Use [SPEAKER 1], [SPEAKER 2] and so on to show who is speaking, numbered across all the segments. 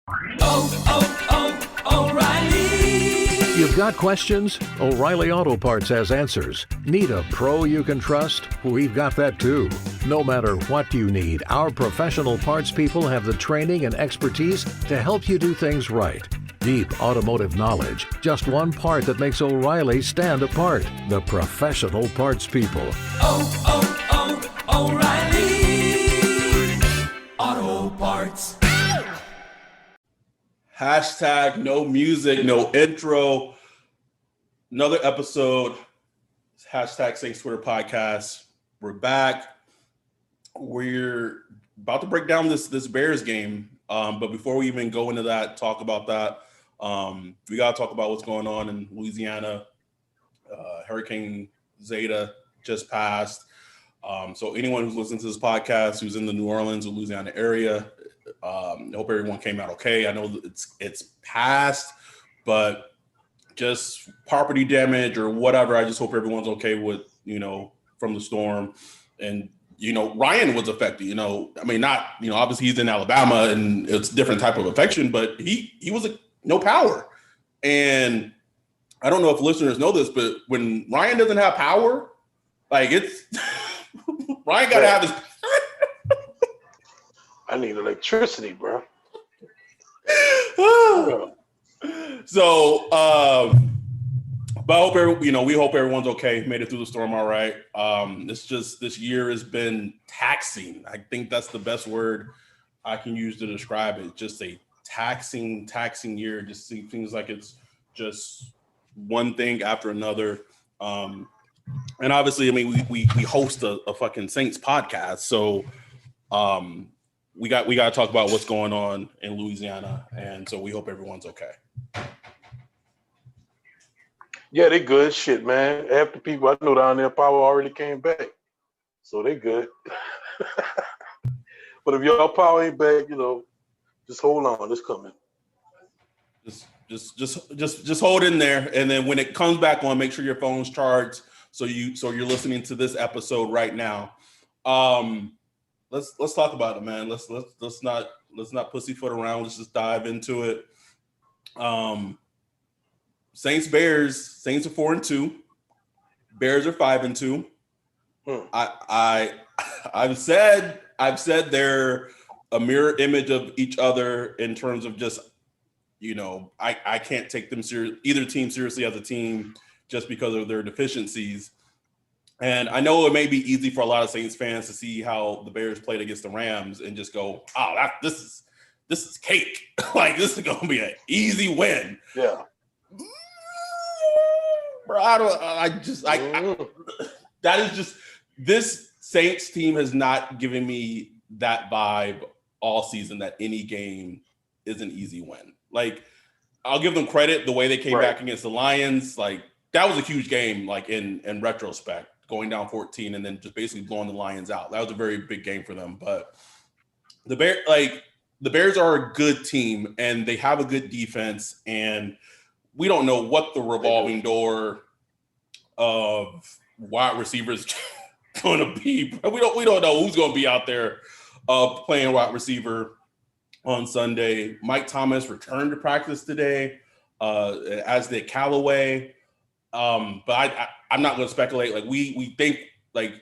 [SPEAKER 1] O'Reilly! You've got questions? O'Reilly Auto Parts has answers. Need a pro you can trust? We've got that too. No matter what you need, our professional parts people have the training and expertise to help you do things right. Deep automotive knowledge, just one part that makes O'Reilly stand apart. The professional parts people.
[SPEAKER 2] O'Reilly Auto Parts.
[SPEAKER 3] Hashtag no music, no intro. Another episode. Hashtag Saints Twitter podcast. We're back. We're about to break down this Bears game. But before we even go into that, talk about that, we got to talk about what's going on in Louisiana. Hurricane Zeta just passed. So anyone who's listening to this podcast, who's in the New Orleans or Louisiana area, I hope everyone came out okay. I know it's passed, but just property damage or whatever. I just hope everyone's okay with, from the storm. And, Ryan was affected, I mean, not, obviously he's in Alabama and it's a different type of affection, but he was no power. And I don't know if listeners know this, but when Ryan doesn't have power, like it's Ryan got to have his.
[SPEAKER 4] I need electricity, bro.
[SPEAKER 3] So, but I hope we hope everyone's okay. Made it through the storm all right. This year has been taxing. I think that's the best word I can use to describe it. Just a taxing year. Just seems like it's just one thing after another. And obviously, I mean, we host a fucking Saints podcast, so we got to talk about what's going on in Louisiana, and so we hope everyone's okay.
[SPEAKER 4] Yeah, they good shit, man. Half the people I know down there, power already came back, so they good. But if your power ain't back, just hold on, it's coming.
[SPEAKER 3] Just hold in there, and then when it comes back on, make sure your phone's charged. So you're listening to this episode right now. Let's talk about it, man. Let's not pussyfoot around. Let's just dive into it. Saints Bears. Saints are 4-2. Bears are 5-2. I've said they're a mirror image of each other in terms of just I can't take them either team seriously as a team just because of their deficiencies. And I know it may be easy for a lot of Saints fans to see how the Bears played against the Rams and just go, "Oh, this is cake. Like this is going to be an easy win."
[SPEAKER 4] Yeah.
[SPEAKER 3] Bro, that is just this Saints team has not given me that vibe all season that any game is an easy win. Like I'll give them credit the way they came back against the Lions. Like that was a huge game, like in retrospect, going down 14 and then just basically blowing the Lions out. That was a very big game for them. But the Bears are a good team and they have a good defense, and we don't know what the revolving door of wide receivers going to be. We don't know who's going to be out there playing wide receiver on Sunday. Mike Thomas returned to practice today, as did Callaway. But I'm not going to speculate. Like we think like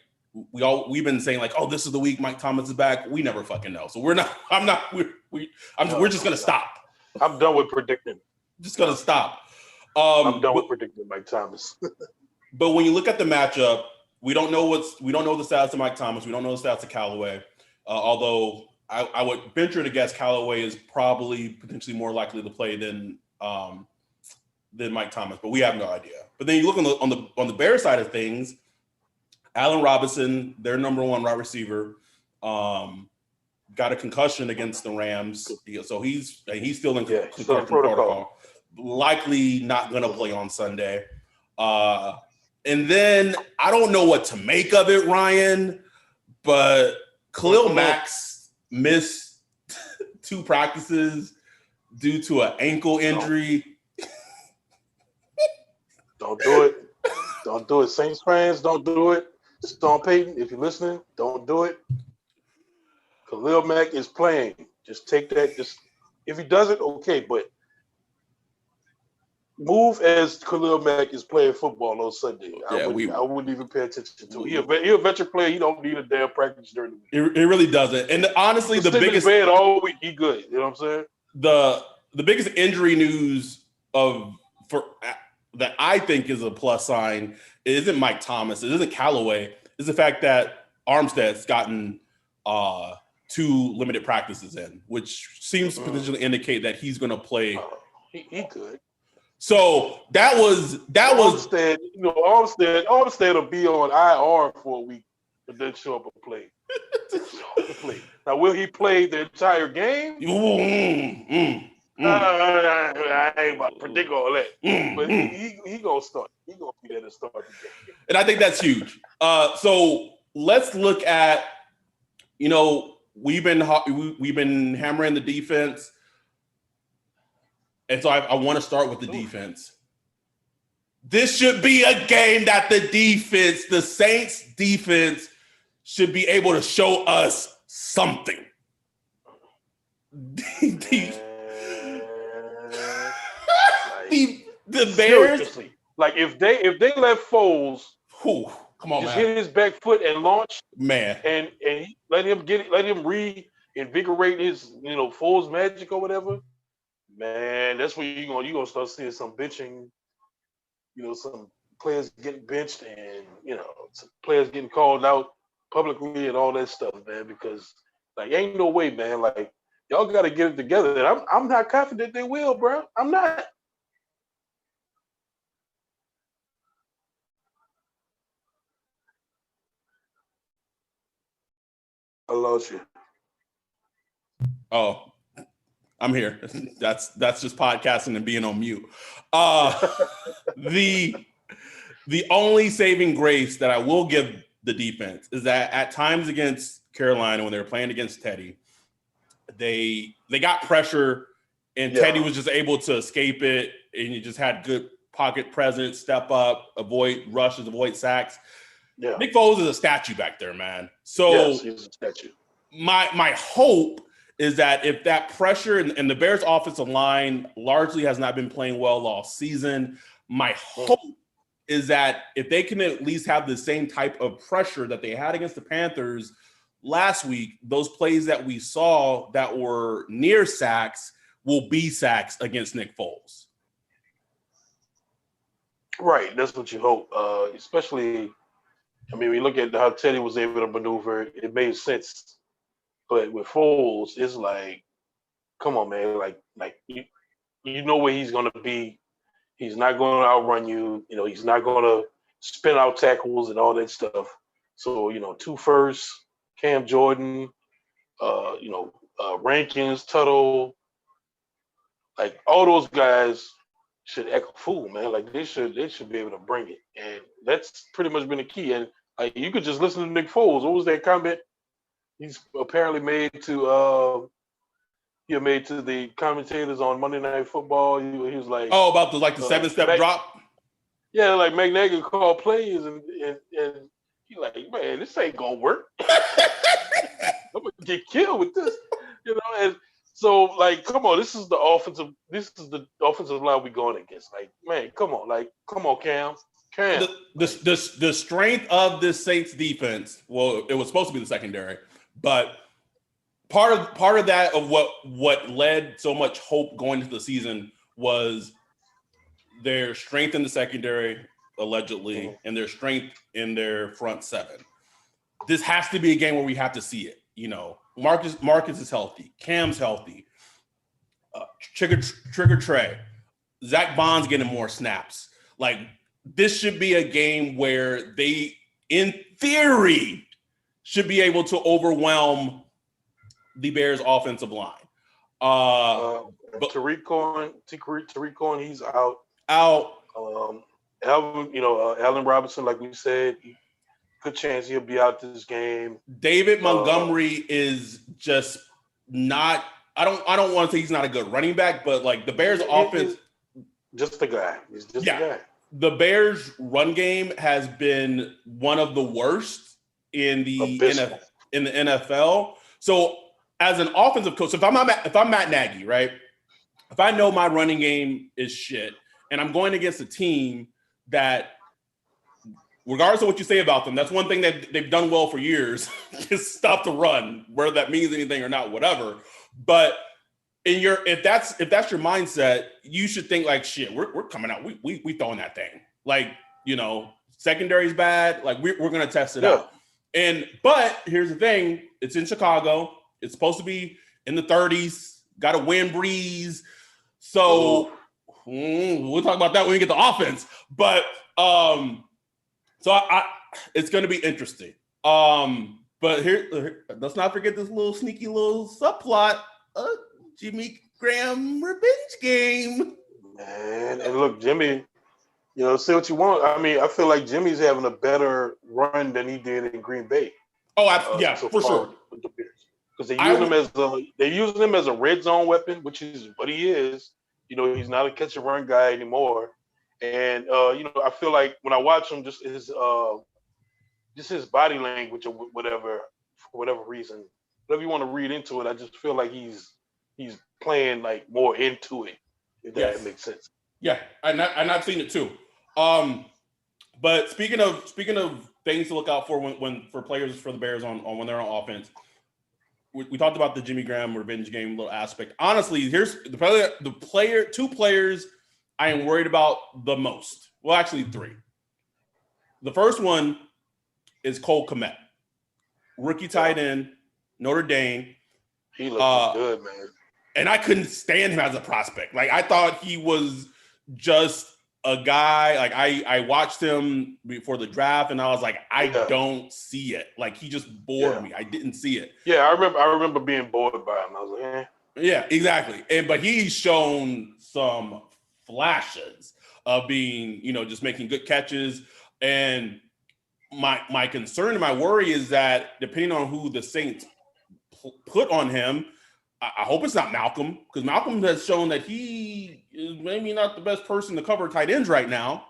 [SPEAKER 3] we've been saying like, oh, this is the week Mike Thomas is back. We never fucking know. So we're just going to stop.
[SPEAKER 4] I'm done with predicting.
[SPEAKER 3] Just going to stop.
[SPEAKER 4] I'm done with predicting Mike Thomas.
[SPEAKER 3] But when you look at the matchup, we don't know the stats of Mike Thomas. We don't know the stats of Callaway. Although I would venture to guess Callaway is probably potentially more likely to play than Mike Thomas, but we have no idea. But then you look on the Bears side of things, Allen Robinson, their number one wide receiver, got a concussion against the Rams, so he's still in concussion protocol. Likely not going to play on Sunday. And then I don't know what to make of it, Ryan, but Khalil Max missed 2 practices due to an ankle injury.
[SPEAKER 4] Don't do it. Don't do it. Saints fans, don't do it. Sean Payton, if you're listening, don't do it. Khalil Mack is playing. Just take that. Just If he doesn't, okay, but move as Khalil Mack is playing football on Sunday.
[SPEAKER 3] Yeah,
[SPEAKER 4] I wouldn't even pay attention to him. He'll a veteran player. He don't need a damn practice during the week.
[SPEAKER 3] It really doesn't. And honestly, the biggest
[SPEAKER 4] bed all week, he good. You know what I'm saying?
[SPEAKER 3] The biggest injury news that I think is a plus sign, it isn't Mike Thomas, it isn't Callaway, is the fact that Armstead's gotten 2 limited practices in, which seems to potentially indicate that he's going to play.
[SPEAKER 4] He could.
[SPEAKER 3] So that was
[SPEAKER 4] Armstead. You know, Armstead will be on IR for a week, but then show up and play. Now, will he play the entire game? I ain't about to predict all that, but he gonna start. He gonna be there to start the game,
[SPEAKER 3] and I think that's huge. So let's look at, we've been hammering the defense, and so I want to start with the defense. This should be a game that the Saints defense, should be able to show us something. The Bears,
[SPEAKER 4] seriously. Like if they let Foles,
[SPEAKER 3] come on,
[SPEAKER 4] just
[SPEAKER 3] man,
[SPEAKER 4] hit his back foot and launch,
[SPEAKER 3] man,
[SPEAKER 4] and let him reinvigorate his Foles magic or whatever, man. That's where you gonna start seeing some benching, some players getting benched and some players getting called out publicly and all that stuff, man. Because ain't no way, man. Like y'all got to get it together. And I'm not confident they will, bro. I'm not. I lost you.
[SPEAKER 3] Oh, I'm here. That's just podcasting and being on mute. The only saving grace that I will give the defense is that at times against Carolina, when they were playing against Teddy, they got pressure and Teddy was just able to escape it, and you just had good pocket presence, step up, avoid rushes, avoid sacks. Yeah. Nick Foles is a statue back there, man. So
[SPEAKER 4] yes, he's a statue.
[SPEAKER 3] My hope is that if that pressure and the Bears' offensive line largely has not been playing well all season, my hope is that if they can at least have the same type of pressure that they had against the Panthers last week, those plays that we saw that were near sacks will be sacks against Nick Foles.
[SPEAKER 4] Right, that's what you hope. Especially, we look at how Teddy was able to maneuver. It made sense. But with Foles, it's like, come on, man. Like you know where he's going to be. He's not going to outrun you. He's not going to spin out tackles and all that stuff. So, 2 firsts, Cam Jordan, Rankins, Tuttle, like all those guys should act a fool, man. Like they should be able to bring it. And that's pretty much been the key. And you could just listen to Nick Foles. What was that comment? He's apparently made to the commentators on Monday Night Football. He was like,
[SPEAKER 3] "Oh, about the 7-step drop."
[SPEAKER 4] Yeah, like McNaghy called plays, and he like, man, this ain't gonna work. I'm gonna get killed with this, And so, come on, this is the offensive line we going against. Like, man, come on, Cam.
[SPEAKER 3] The strength of this Saints defense. Well, it was supposed to be the secondary, but part of that of what led so much hope going into the season was their strength in the secondary, allegedly, and their strength in their front seven. This has to be a game where we have to see it. Marcus is healthy, Cam's healthy, Trigger Trey, Zach Bond's getting more snaps. Like, this should be a game where they, in theory, should be able to overwhelm the Bears' offensive line.
[SPEAKER 4] But Tariq Cohen, he's out. Allen Robinson, like we said, good chance he'll be out this game.
[SPEAKER 3] David Montgomery is just not. I don't want to say he's not a good running back, but the Bears' offense,
[SPEAKER 4] just a guy. He's just a guy.
[SPEAKER 3] The Bears' run game has been one of the worst in the NFL. So as an offensive coach, so if I'm Matt Nagy, right? If I know my running game is shit, and I'm going against a team that, regardless of what you say about them, that's one thing that they've done well for years, is stop the run, whether that means anything or not, whatever. But if that's your mindset, you should think like, shit, we're coming out, we throwing that thing. Like, secondary's bad, like we're gonna test it out. But here's the thing, it's in Chicago, it's supposed to be in the 30s, got a wind breeze. So we'll talk about that when we get to offense. But so it's going to be interesting. But here, let's not forget this little sneaky little subplot: Jimmy Graham revenge game.
[SPEAKER 4] Man, and look, Jimmy, say what you want. I mean, I feel like Jimmy's having a better run than he did in Green Bay.
[SPEAKER 3] Oh, yeah, for sure.
[SPEAKER 4] Because they're using him as a red zone weapon, which is what he is. He's not a catch and run guy anymore. And I feel like when I watch him, just his body language or whatever, for whatever reason, whatever you want to read into it, I just feel like he's playing like more into it. If that makes sense.
[SPEAKER 3] Yeah, and I've seen it too. But speaking of things to look out for when for players for the Bears on when they're on offense, we talked about the Jimmy Graham revenge game little aspect. Honestly, here's two players I am worried about the most. Well, actually three. The first one is Cole Kmet, rookie tight end, Notre Dame.
[SPEAKER 4] He looks good, man.
[SPEAKER 3] And I couldn't stand him as a prospect. Like, I thought he was just a guy. Like, I watched him before the draft, and I was like, I don't see it. Like, he just bored me. I didn't see it.
[SPEAKER 4] Yeah, I remember being bored by him. I was like, eh.
[SPEAKER 3] Yeah, exactly. But he's shown some flashes of being, just making good catches. And my concern and my worry is that depending on who the Saints put on him, I hope it's not Malcolm, because Malcolm has shown that he is maybe not the best person to cover tight ends right now.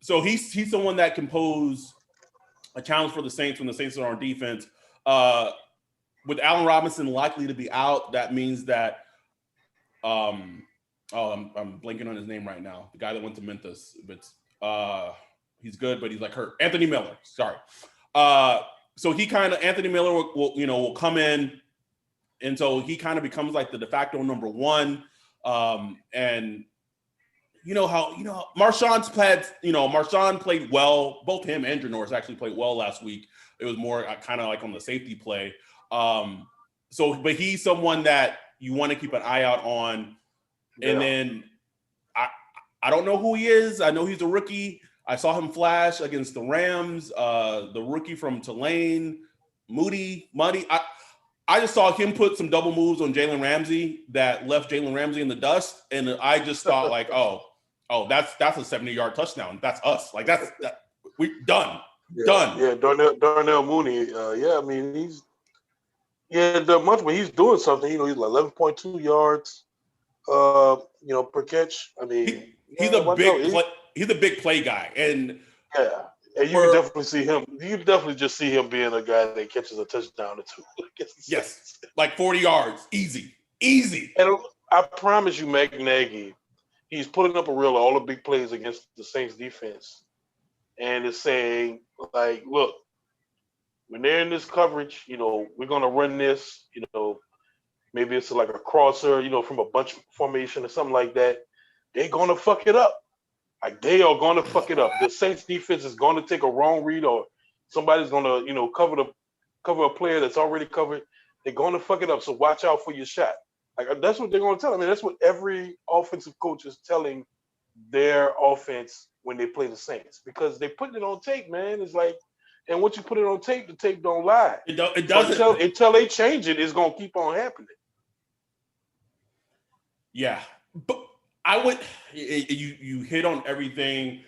[SPEAKER 3] So he's someone that can pose a challenge for the Saints when the Saints are on defense. With Allen Robinson likely to be out, that means that I'm blanking on his name right now. The guy that went to Memphis, but he's good, but he's like hurt. Anthony Miller, sorry. So Anthony Miller will come in. And so he kind of becomes like the de facto number one. And Marshawn played well. Both him and Janoris actually played well last week. It was more kind of like on the safety play. But he's someone that you want to keep an eye out on. Yeah. And then I don't know who he is. I know he's a rookie. I saw him flash against the Rams, the rookie from Tulane, Muddy. I just saw him put some double moves on Jalen Ramsey that left Jalen Ramsey in the dust. And I just thought like, that's a 70-yard touchdown. That's us. Like we done. Done.
[SPEAKER 4] Yeah, Darnell Mooney. I mean, he's but he's doing something. He's like 11.2 yards per catch. I mean,
[SPEAKER 3] he's a big play guy. And
[SPEAKER 4] and you can definitely see him. You can definitely just see him being a guy that catches a touchdown or two.
[SPEAKER 3] Yes, like 40 yards, easy.
[SPEAKER 4] And I promise you, Matt Nagy, he's putting up all the big plays against the Saints defense, and is saying like, look, when they're in this coverage, we're gonna run this. Maybe it's like a crosser, from a bunch formation or something like that. They're gonna fuck it up. Like, they are going to fuck it up. The Saints defense is going to take a wrong read, or somebody's going to, cover a player that's already covered. They're going to fuck it up. So watch out for your shot. Like, that's what they're going to tell. I mean, that's what every offensive coach is telling their offense when they play the Saints, because they're putting it on tape, man. It's like, and once you put it on tape, the tape don't lie.
[SPEAKER 3] It doesn't.
[SPEAKER 4] Until they change it, it's going to keep on happening.
[SPEAKER 3] Yeah. But I would, you hit on everything.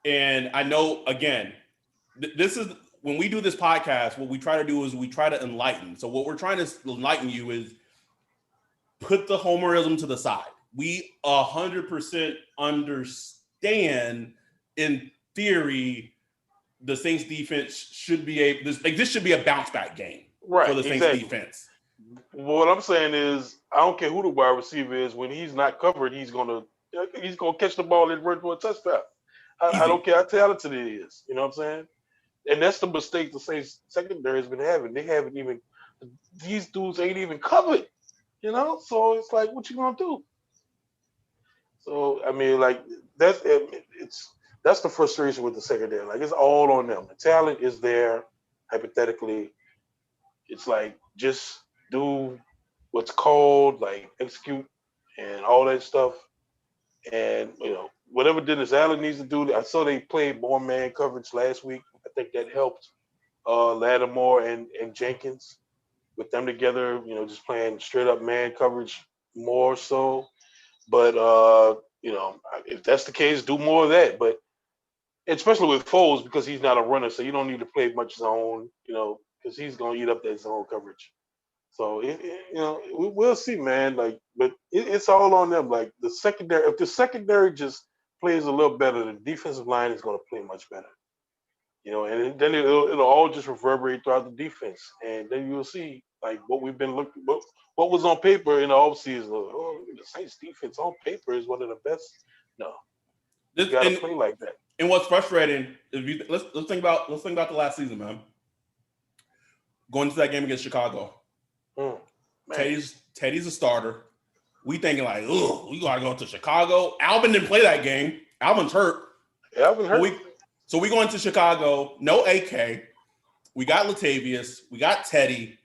[SPEAKER 3] And I know, again, this is, when we do this podcast, what we try to do is we try to enlighten. So what we're trying to enlighten you is put the homerism to the side. We 100% understand, in theory, the Saints defense should be this should be a bounce back game for the Saints defense.
[SPEAKER 4] What I'm saying is, I don't care who the wide receiver is. When he's not covered, he's gonna catch the ball and run for a touchdown. I don't
[SPEAKER 3] Easy.
[SPEAKER 4] care how talented it is. You know what I'm saying? And that's the mistake the Saints secondary has been having. They haven't even these dudes ain't even covered. You know, so it's like, what you gonna do? So I mean, like that's the frustration with the secondary. Like it's all on them. The talent is there. Hypothetically, it's like just do what's called, like execute and all that stuff. And whatever Dennis Allen needs to do. I saw they played more man coverage last week. I think that helped Lattimore and Jenkins with them together. Just playing straight up man coverage more so. But if that's the case, do more of that. But especially with Foles, because he's not a runner, so you don't need to play much zone. Because he's gonna eat up that zone coverage. So we'll see, man. Like, but it's all on them. Like the secondary, if the secondary just plays a little better, the defensive line is going to play much better. And then it'll all just reverberate throughout the defense, and then you'll see like what we've been looking. What was on paper in the offseason? Oh, the Saints defense on paper is one of the best. No, you got to play like that.
[SPEAKER 3] And what's frustrating is let's think about the last season, man. Going to that game against Chicago. Teddy's a starter. We thinking like, oh, we gotta go to Chicago. Alvin didn't play that game. Alvin's hurt.
[SPEAKER 4] Alvin hurt.
[SPEAKER 3] So we go into Chicago. No AK. We got Latavius. We got Teddy,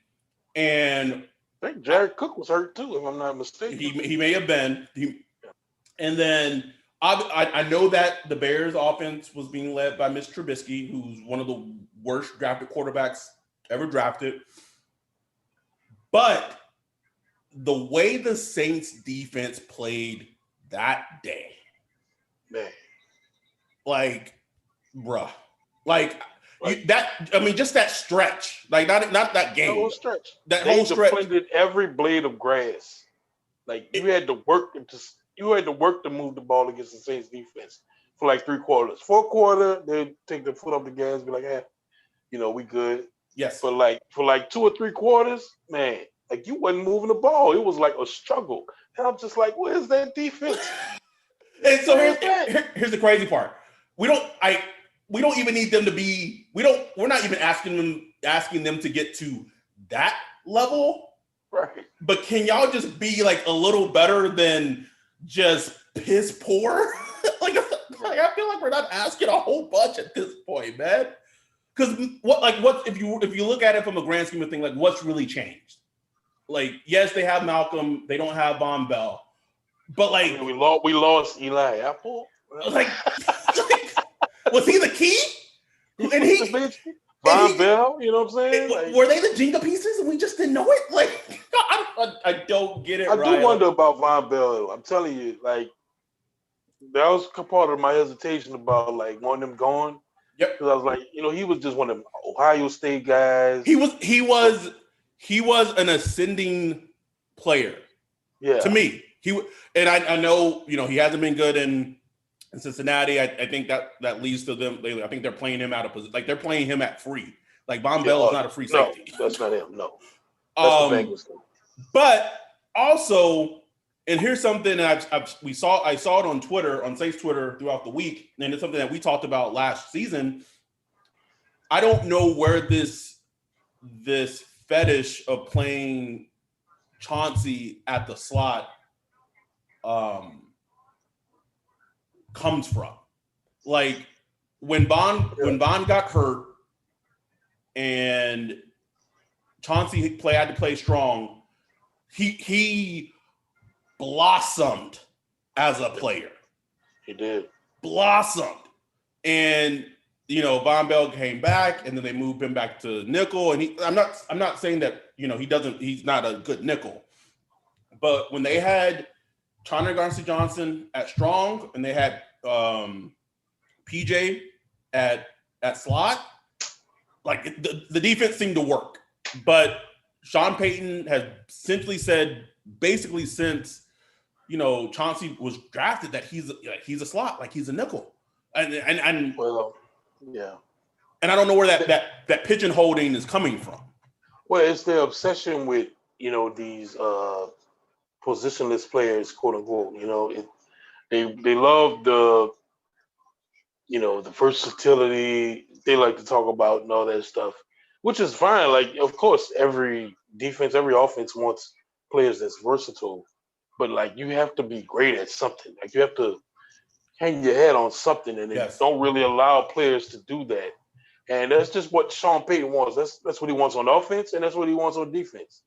[SPEAKER 3] and
[SPEAKER 4] I think Jared Cook was hurt too, if I'm not mistaken.
[SPEAKER 3] He may have been. And then I know that the Bears' offense was being led by Mitch Trubisky, who's one of the worst drafted quarterbacks ever drafted. But the way the Saints defense played that day,
[SPEAKER 4] man,
[SPEAKER 3] like, bruh, just that stretch, like not that game,
[SPEAKER 4] that whole stretch,
[SPEAKER 3] whole stretch,
[SPEAKER 4] defended every blade of grass. Like you had to work to move the ball against the Saints defense for like 3 quarters. 4th quarter, they take the foot off the gas, be like, we good.
[SPEAKER 3] Yes,
[SPEAKER 4] for like 2 or 3 quarters, man. Like you wasn't moving the ball. It was like a struggle. And I'm just like, where's that defense?
[SPEAKER 3] And so here's the crazy part. We don't even need them to be. We're not even asking them to get to that level.
[SPEAKER 4] Right.
[SPEAKER 3] But can y'all just be like a little better than just piss poor? like I feel like we're not asking a whole bunch at this point, man. Because if you look at it from a grand scheme of things, like what's really changed? Like, yes, they have Malcolm, they don't have Von Bell, but like
[SPEAKER 4] we lost Eli Apple.
[SPEAKER 3] Like was he the key? And he
[SPEAKER 4] Von Bell, you know what I'm saying?
[SPEAKER 3] Like, were they the Jenga pieces and we just didn't know it? Like I don't get it.
[SPEAKER 4] I do wonder about Von Bell. I'm telling you, like that was part of my hesitation about like wanting him gone.
[SPEAKER 3] Yep.
[SPEAKER 4] Because I was like, he was just one of them Ohio State guys.
[SPEAKER 3] He was an ascending player.
[SPEAKER 4] Yeah.
[SPEAKER 3] To me, I know he hasn't been good in Cincinnati. I think that leads to them. I think they're playing him out of position. Like they're playing him at free. Like Von Bell is not a free safety.
[SPEAKER 4] No, that's not him. No. That's the Bengals thing.
[SPEAKER 3] But also, and here's something that I saw it on Twitter, on Saints Twitter throughout the week, and it's something that we talked about last season. I don't know where this fetish of playing Chauncey at the slot comes from. Like when Bond got hurt and Chauncey had to play strong, he blossomed as a player.
[SPEAKER 4] He did.
[SPEAKER 3] Blossomed. And Von Bell came back and then they moved him back to nickel. And I'm not saying that, he's not a good nickel. But when they had Chandler Garcia-Johnson at strong and they had PJ at slot, like the defense seemed to work. But Sean Payton has simply said basically since Chauncey was drafted that he's a slot, like he's a nickel. And
[SPEAKER 4] well, yeah.
[SPEAKER 3] And I don't know where that pigeon holding is coming from.
[SPEAKER 4] Well, it's the obsession with these positionless players, quote unquote. They love the versatility they like to talk about and all that stuff, which is fine. Like, of course, every defense, every offense wants players that's versatile, but like you have to be great at something. Like you have to hang your head on something, and they
[SPEAKER 3] Yes.
[SPEAKER 4] don't really allow players to do that. And that's just what Sean Payton wants. That's what he wants on offense, and that's what he wants on defense.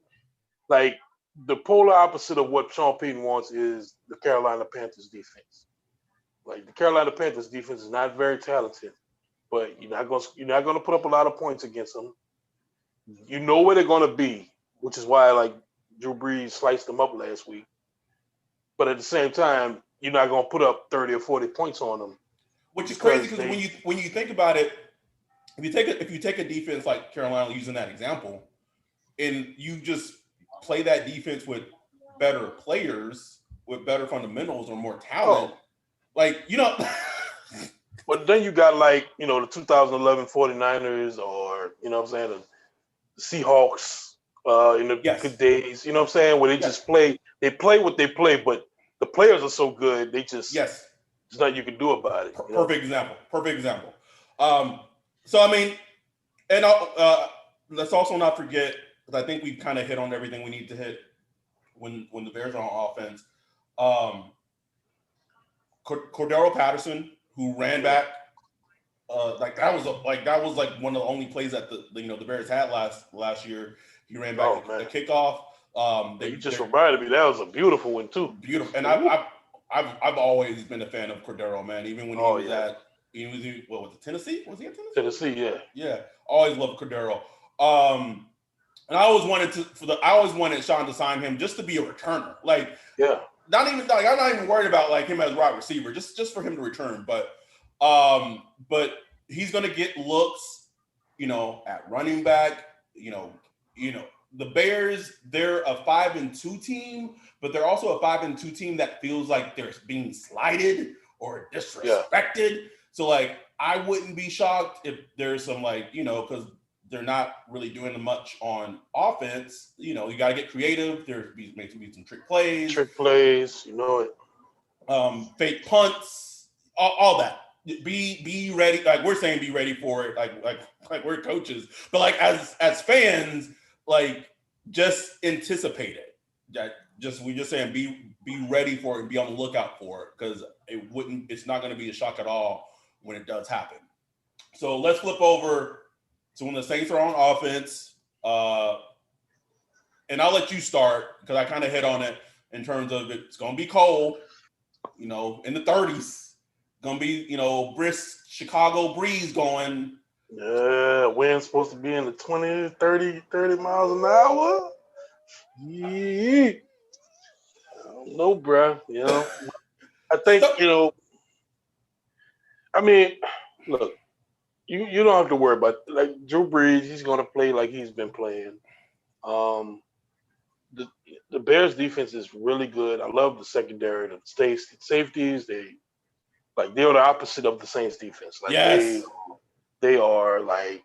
[SPEAKER 4] Like the polar opposite of what Sean Payton wants is the Carolina Panthers defense. Like the Carolina Panthers defense is not very talented, but you're not gonna put up a lot of points against them. You know where they're gonna be, which is why like Drew Brees sliced them up last week. But at the same time, you're not gonna put up 30 or 40 points on them.
[SPEAKER 3] Which is crazy because when you think about it, if you take a defense like Carolina, using that example, and you just play that defense with better players, with better fundamentals or more talent, But
[SPEAKER 4] then you got like, the 2011 49ers or, what I'm saying, the Seahawks in the good days, what I'm saying, where they just play what they play, but the players are so good, they just, there's nothing you can do about it.
[SPEAKER 3] Perfect example. So, I mean, and let's also not forget, because I think we've kind of hit on everything we need to hit when the Bears are on offense. Cordero Patterson, who ran back, that was one of the only plays that the Bears had last year. He ran back the kickoff.
[SPEAKER 4] You just reminded me that was a beautiful one too.
[SPEAKER 3] Beautiful, and I've always been a fan of Cordero, man. Even when was it Tennessee? Was he at Tennessee?
[SPEAKER 4] Tennessee, yeah.
[SPEAKER 3] Yeah, always loved Cordero. And I always wanted Sean to sign him just to be a returner. I'm not even worried about like him as wide receiver, just for him to return. But he's gonna get looks, at running back. The Bears, they're a 5-2 team, but they're also a 5-2 team that feels like they're being slighted or disrespected. Yeah. So like I wouldn't be shocked if there's some because they're not really doing much on offense. You got to get creative. There's may be some trick plays, fake punts, all that. Be ready. Like we're saying, be ready for it. Like we're coaches, but like as fans, like just anticipate it. We're just saying be ready for it and be on the lookout for it, because it's not going to be a shock at all when it does happen. So let's flip over to when the Saints are on offense. And I'll let you start because I kind of hit on it in terms of it's going to be cold, in the 30s. Going to be, brisk Chicago breeze going.
[SPEAKER 4] Yeah, wind's supposed to be in the 20, 30 miles an hour. Yeah. I don't know, bro. I think, look, you don't have to worry about like Drew Brees. He's going to play like he's been playing. The Bears defense is really good. I love the secondary, the safeties. They're the opposite of the Saints defense. They are like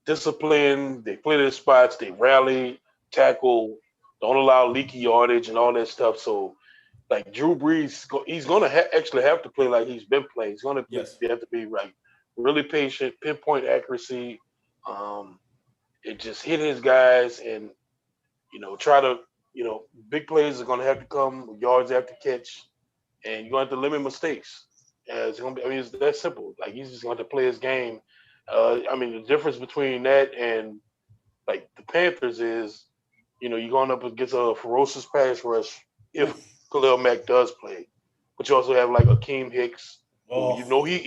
[SPEAKER 4] disciplined. They play their spots. They rally, tackle, don't allow leaky yardage and all that stuff. So, like Drew Brees, he's going to actually have to play like he's been playing. He's going to have to be like really patient, pinpoint accuracy. It just hit his guys and try to big plays are going to have to come with yards after catch, and you're going to have to limit mistakes. It's going to be. It's that simple. Like he's just going to play his game. The difference between that and like the Panthers is, you're going up against a ferocious pass rush if Khalil Mack does play, but you also have like Akeem Hicks. He gonna be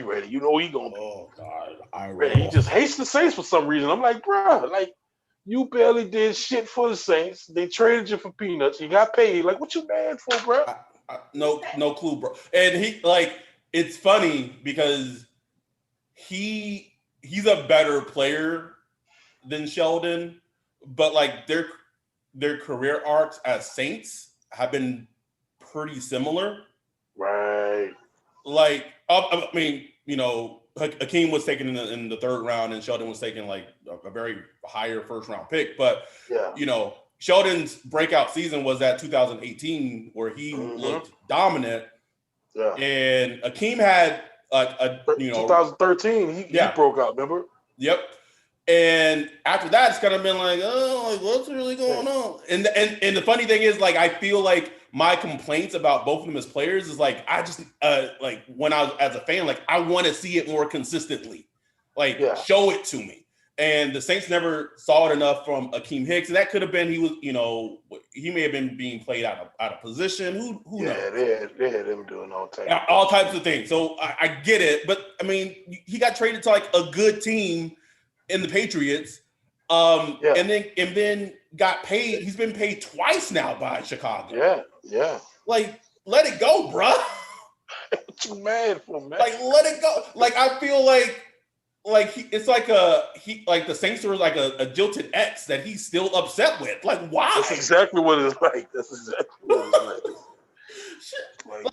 [SPEAKER 4] ready. He gonna be.
[SPEAKER 3] Oh God,
[SPEAKER 4] ready. He just hates the Saints for some reason. I'm like, bro, like you barely did shit for the Saints. They traded you for peanuts. You got paid. Like, what you mad for, bro?
[SPEAKER 3] No clue, bro. And it's funny because he's a better player than Sheldon, but like their career arcs as Saints have been pretty similar.
[SPEAKER 4] Right.
[SPEAKER 3] Like, Akeem was taken in the third round and Sheldon was taken like a very higher first round pick. But, Sheldon's breakout season was that 2018 where he looked dominant.
[SPEAKER 4] Yeah.
[SPEAKER 3] And Akeem had a
[SPEAKER 4] 2013, he broke out, remember?
[SPEAKER 3] Yep. And after that, it's kind of been like, oh, like, what's really going on? And the funny thing is, like, I feel like my complaints about both of them as players is like, I just like when I was as a fan, like I want to see it more consistently, like show it to me. And the Saints never saw it enough from Akeem Hicks, and that could have been he was, he may have been being played out of position. Who knows?
[SPEAKER 4] They had him doing all
[SPEAKER 3] types of things. So I get it, but I mean, he got traded to like a good team in the Patriots, and then got paid. He's been paid twice now by Chicago.
[SPEAKER 4] Yeah.
[SPEAKER 3] Like, let it go, bruh.
[SPEAKER 4] What you mad for, man?
[SPEAKER 3] Like, let it go. Like, I feel like it's like the Saints are like a jilted ex that he's still upset with. Like, why?
[SPEAKER 4] That's exactly what it's like.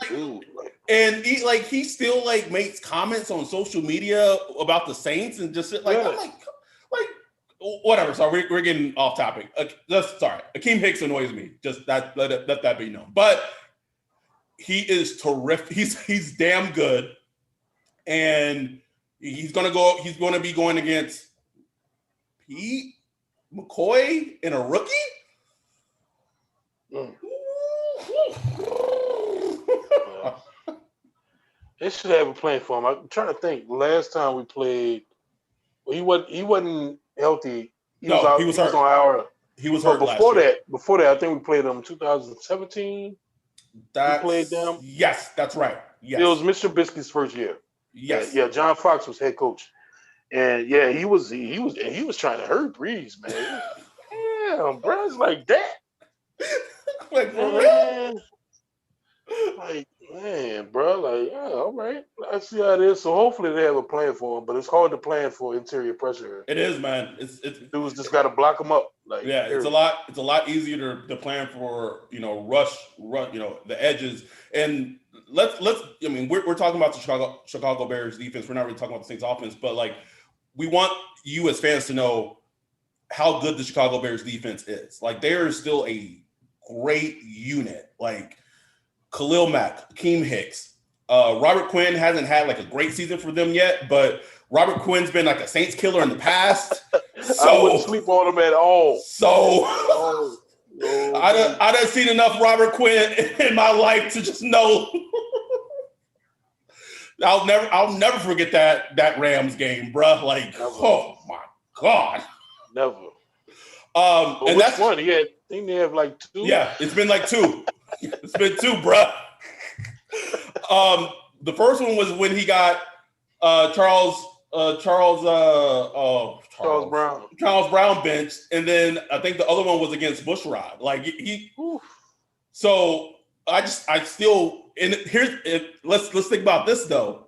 [SPEAKER 4] Dude,
[SPEAKER 3] and he still like makes comments on social media about the Saints and just like, I'm like whatever. Sorry, we're getting off topic. Sorry, Akeem Hicks annoys me. Just let that be known. But he is terrific. He's damn good, and he's gonna be going against Pete McCoy in a rookie.
[SPEAKER 4] They should have a plan for him. I'm trying to think. Last time we played, he wasn't healthy. He was hurt. He was hurt. Before that, I think we played them 2017. We played them.
[SPEAKER 3] Yes, that's right. Yes.
[SPEAKER 4] It was Mr. Trubisky's first year.
[SPEAKER 3] Yes.
[SPEAKER 4] Yeah. John Fox was head coach, and he was trying to hurt Breeze, man. Damn, bro, it's like that.
[SPEAKER 3] Like, for real?
[SPEAKER 4] Like, man, bro, like, all right. I see how it is. So hopefully they have a plan for him, but it's hard to plan for interior pressure.
[SPEAKER 3] It is, man. It's
[SPEAKER 4] dudes just got to block him up. Like,
[SPEAKER 3] it's a lot easier to plan for, rush, the edges. And let's I mean, we're talking about the Chicago Bears defense. We're not really talking about the Saints offense, but like, we want you as fans to know how good the Chicago Bears defense is. Like, they are still a great unit. Like, Khalil Mack, Akeem Hicks, Robert Quinn hasn't had like a great season for them yet, but Robert Quinn's been like a Saints killer in the past. So
[SPEAKER 4] I wouldn't sleep on him at all.
[SPEAKER 3] So I done seen enough Robert Quinn in my life to just know. I'll never forget that Rams game, bruh. Like, oh my God.
[SPEAKER 4] Never.
[SPEAKER 3] And that's
[SPEAKER 4] one. I think they have like two.
[SPEAKER 3] Yeah, it's been like two. It's been two, bruh. The first one was when he got Charles Brown benched, and then I think the other one was against Bushrod. Like so let's think about this though.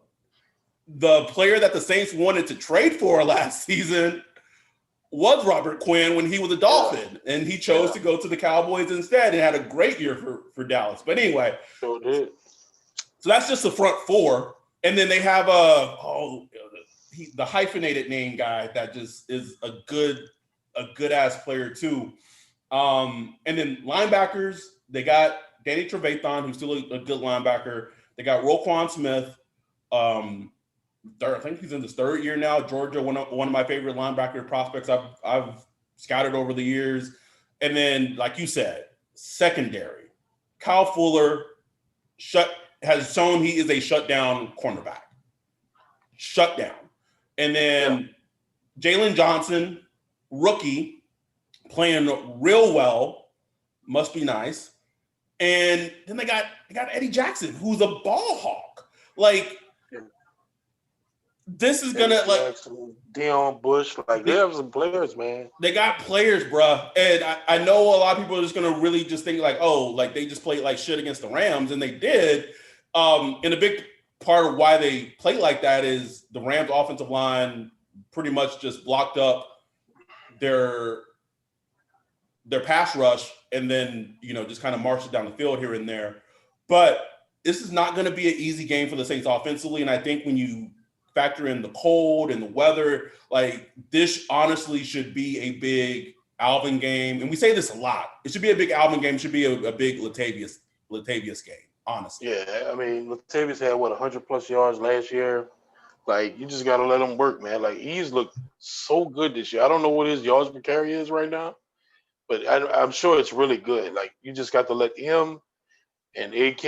[SPEAKER 3] The player that the Saints wanted to trade for last season was Robert Quinn when he was a Dolphin, and he chose to go to the Cowboys instead and had a great year for Dallas. But anyway,
[SPEAKER 4] sure did.
[SPEAKER 3] So that's just the front four, and then they have the hyphenated name guy that just is a good ass player too. And then linebackers, they got Danny Trevathan, who's still a good linebacker. They got Roquan Smith. I think he's in his third year now. Georgia, one of my favorite linebacker prospects I've scouted over the years. And then, like you said, secondary. Kyle Fuller has shown he is a shutdown cornerback. Shutdown. And then Jalen Johnson, rookie, playing real well. Must be nice. And then they got Eddie Jackson, who's a ball hawk. Like, this is gonna
[SPEAKER 4] Deion Bush, like they have some players, man.
[SPEAKER 3] They got players, bruh. And I know a lot of people are just gonna really just think like, oh, like they just played like shit against the Rams, and they did. And a big part of why they play like that is the Rams offensive line pretty much just blocked up their pass rush, and then just kind of marched it down the field here and there. But this is not going to be an easy game for the Saints offensively, and I think when you factor in the cold and the weather, like this honestly should be a big Alvin game, and we say this a lot. It should be a big Alvin game. It should be a big Latavius game. Honestly,
[SPEAKER 4] Yeah, I mean, Latavius had 100+ yards last year. Like, you just gotta let him work, man. Like, he's looked so good this year. I don't know what his yards per carry is right now, but I'm sure it's really good. Like, you just got to let him and AK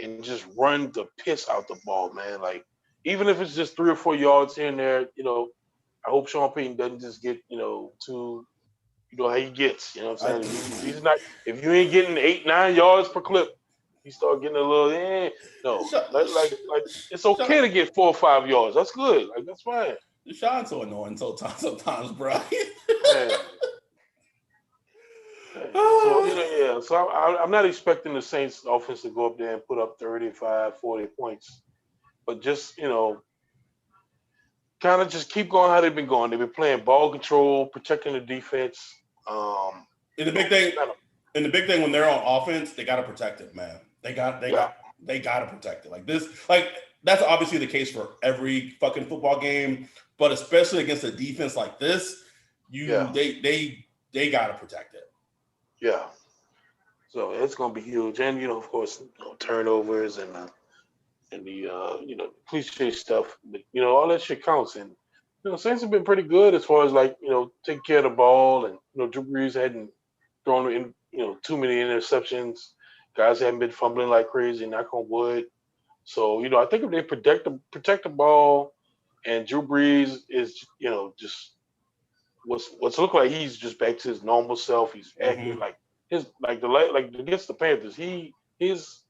[SPEAKER 4] and just run the piss out the ball, man. Like, even if it's just 3 or 4 yards here and there, I hope Sean Payton doesn't just get, too, how he gets. You know what I'm saying? He's not. If you ain't getting 8-9 yards per clip, you start getting a little. No, like it's okay to get 4 or 5 yards. That's good. Like, that's fine.
[SPEAKER 3] Sean's so annoying sometimes, bro.
[SPEAKER 4] So I'm not expecting the Saints offense to go up there and put up 35, 40 points, but just kind of just keep going how they've been going. They've been playing ball control, protecting the defense.
[SPEAKER 3] And the big thing when they're on offense, they got to protect it, man. They got to protect it. Like this, that's obviously the case for every fucking football game, but especially against a defense like this, they got to protect it.
[SPEAKER 4] Yeah. So it's going to be huge. And, of course, turnovers and the cliche stuff. But, all that shit counts. And, Saints have been pretty good as far as, taking care of the ball. And, Drew Brees hadn't thrown in, too many interceptions. Guys haven't been fumbling like crazy, knock on wood. So, I think if they protect the ball and Drew Brees is, just what's look like he's just back to his normal self. He's acting against the Panthers. His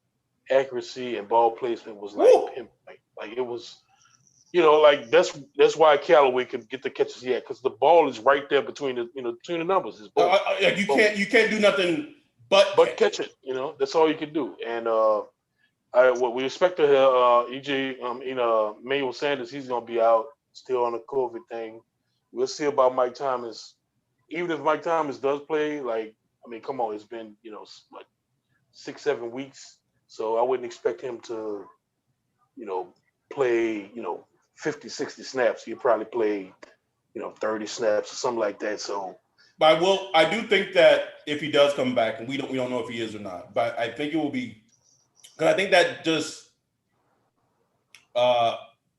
[SPEAKER 4] accuracy and ball placement was like it was, that's why Callaway could get the catches he had because the ball is right there between the numbers. His ball.
[SPEAKER 3] You can't do nothing but
[SPEAKER 4] catch it. That's all you can do. And what we expect to hear, Emmanuel Sanders, he's gonna be out still on the COVID thing. We'll see about Mike Thomas. Even if Mike Thomas does play, come on, it's been 6-7 weeks, so I wouldn't expect him to, play 50-60 snaps. He'll probably play 30 snaps or something like that. So,
[SPEAKER 3] but I do think that if he does come back, and we don't know if he is or not, but I think it will be because I think that just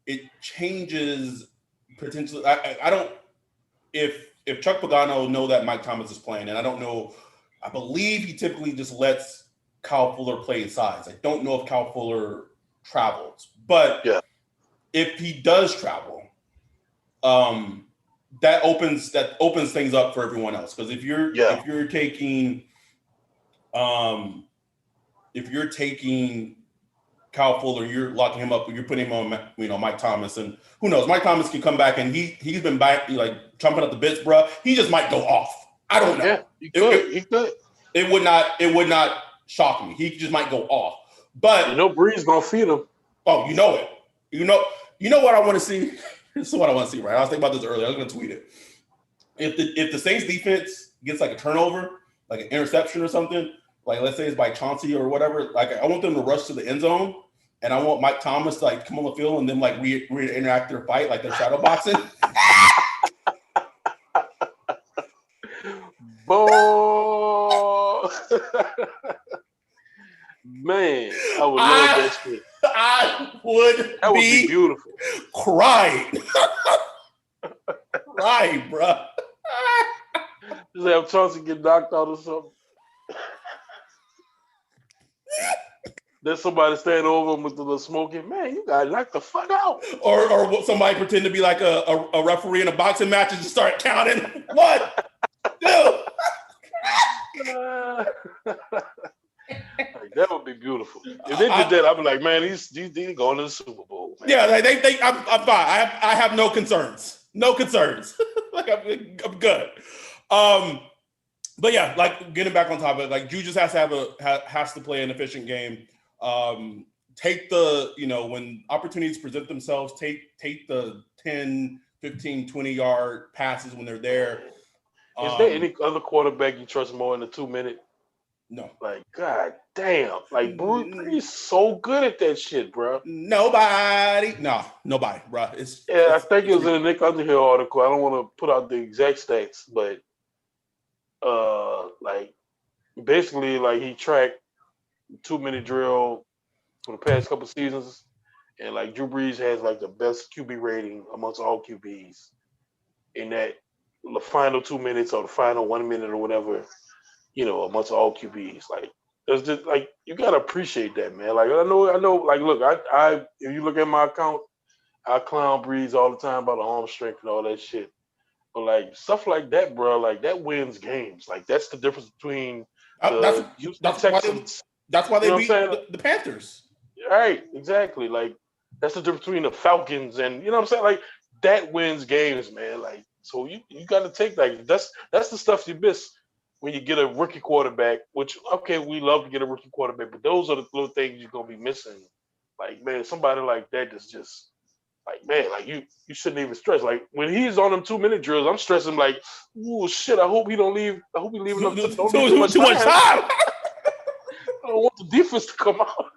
[SPEAKER 3] it changes potentially. I don't if Chuck Pagano know that Mike Thomas is playing, and I don't know. I believe he typically just lets Kyle Fuller play inside. I don't know if Kyle Fuller travels, but if he does travel, that opens things up for everyone else. Because if you're taking Kyle Fuller, you're locking him up, you're putting him on Mike Thomas, and who knows? Mike Thomas can come back, and he's been back chomping at the bits, bro. He just might go off. I don't know.
[SPEAKER 4] Yeah, he could. It
[SPEAKER 3] would not shock me. He just might go off. But
[SPEAKER 4] Breeze gonna feed him.
[SPEAKER 3] Oh, you know it. You know what I want to see? This is what I want to see, right? I was thinking about this earlier. I was gonna tweet it. If the Saints defense gets a turnover, like an interception or something, let's say it's by Chauncey or whatever, I want them to rush to the end zone, and I want Mike Thomas to come on the field and then reenact their fight, like they're shadow boxing.
[SPEAKER 4] Boy, man, I would love that shit.
[SPEAKER 3] That would be
[SPEAKER 4] beautiful.
[SPEAKER 3] Crying, bro.
[SPEAKER 4] Just have Chauncey get knocked out or something. There's somebody standing over him with the little smoking. Man, you got knocked the fuck out.
[SPEAKER 3] Or somebody pretend to be like a referee in a boxing match and just start counting. What? Dude.
[SPEAKER 4] That would be beautiful. If they did that, I'd be like, man, he's going to the Super Bowl. Man.
[SPEAKER 3] Yeah, I'm fine. I have no concerns. No concerns. I'm good. But yeah, getting back on top of it, Drew just has to play an efficient game. Take the, when opportunities present themselves, take the 10, 15, 20-yard passes when they're there.
[SPEAKER 4] Is there any other quarterback you trust more in the 2-minute?
[SPEAKER 3] No.
[SPEAKER 4] God damn. Brees so good at that shit, bro.
[SPEAKER 3] Nobody, bro.
[SPEAKER 4] I think it was in the Nick Underhill article. I don't want to put out the exact stats, but like basically like he tracked 2 minute drill for the past couple seasons, and like Drew Brees has like the best QB rating amongst all QBs in that the final 2 minutes or the final 1 minute or whatever, amongst all QBs. Like it's just like you gotta appreciate that, man. Like I know. Like look, I if you look at my account, I clown Brees all the time about the arm strength and all that shit. But like stuff like that, bro, like that wins games. Like that's the difference between
[SPEAKER 3] That's
[SPEAKER 4] the Houston
[SPEAKER 3] that's why
[SPEAKER 4] Texans.
[SPEAKER 3] that's why
[SPEAKER 4] You
[SPEAKER 3] they
[SPEAKER 4] know what I'm
[SPEAKER 3] beat
[SPEAKER 4] saying?
[SPEAKER 3] the Panthers.
[SPEAKER 4] Right, exactly. Like that's the difference between the Falcons and you know what I'm saying. Like that wins games, man. Like so you got to take like that's the stuff you miss when you get a rookie quarterback. Which okay, we love to get a rookie quarterback, but those are the little things you're gonna be missing. Like man, somebody like that is just like man, like you shouldn't even stress. Like when he's on them 2 minute drills, I'm stressing like, oh shit, I hope he don't leave. I hope he leave enough. Don't leave too much time. I don't want the defense to come out.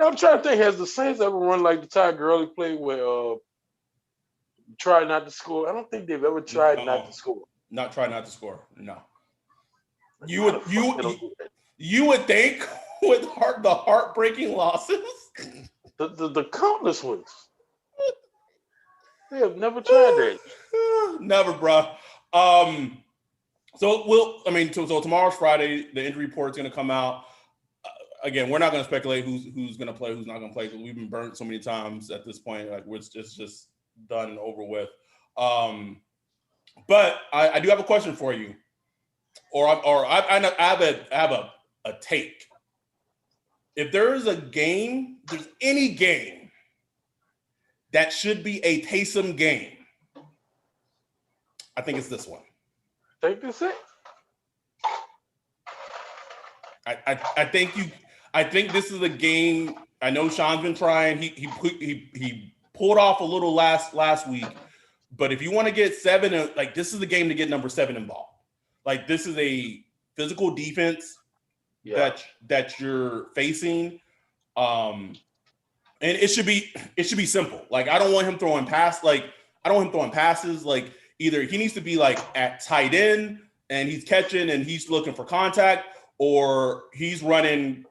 [SPEAKER 4] I'm trying to think, has the Saints ever run like the Ty Gurley play where try not to score? I don't think they've ever tried not to score.
[SPEAKER 3] Try not to score. No.
[SPEAKER 4] Like,
[SPEAKER 3] You
[SPEAKER 4] how
[SPEAKER 3] would
[SPEAKER 4] the fuck they don't do that?
[SPEAKER 3] you would think with the heartbreaking losses.
[SPEAKER 4] The countless ones. They have never tried that.
[SPEAKER 3] Never, bro. So tomorrow's Friday. The injury report is going to come out. Again, we're not going to speculate who's going to play, who's not going to play, because we've been burnt so many times at this point. Like it's just done and over with. But I do have a question for you, I have a take. If there's any game that should be a Taysom game, I think it's this one.
[SPEAKER 4] Think this it?
[SPEAKER 3] I think this is a game. I know Sean's been trying. He pulled off a little last week, but if you want to get 7, like this is the game to get number 7 involved. Like this is a physical defense that you're facing, and it should be simple. Like I don't want him throwing passes. Like either he needs to be like at tight end and he's catching and he's looking for contact, or he's running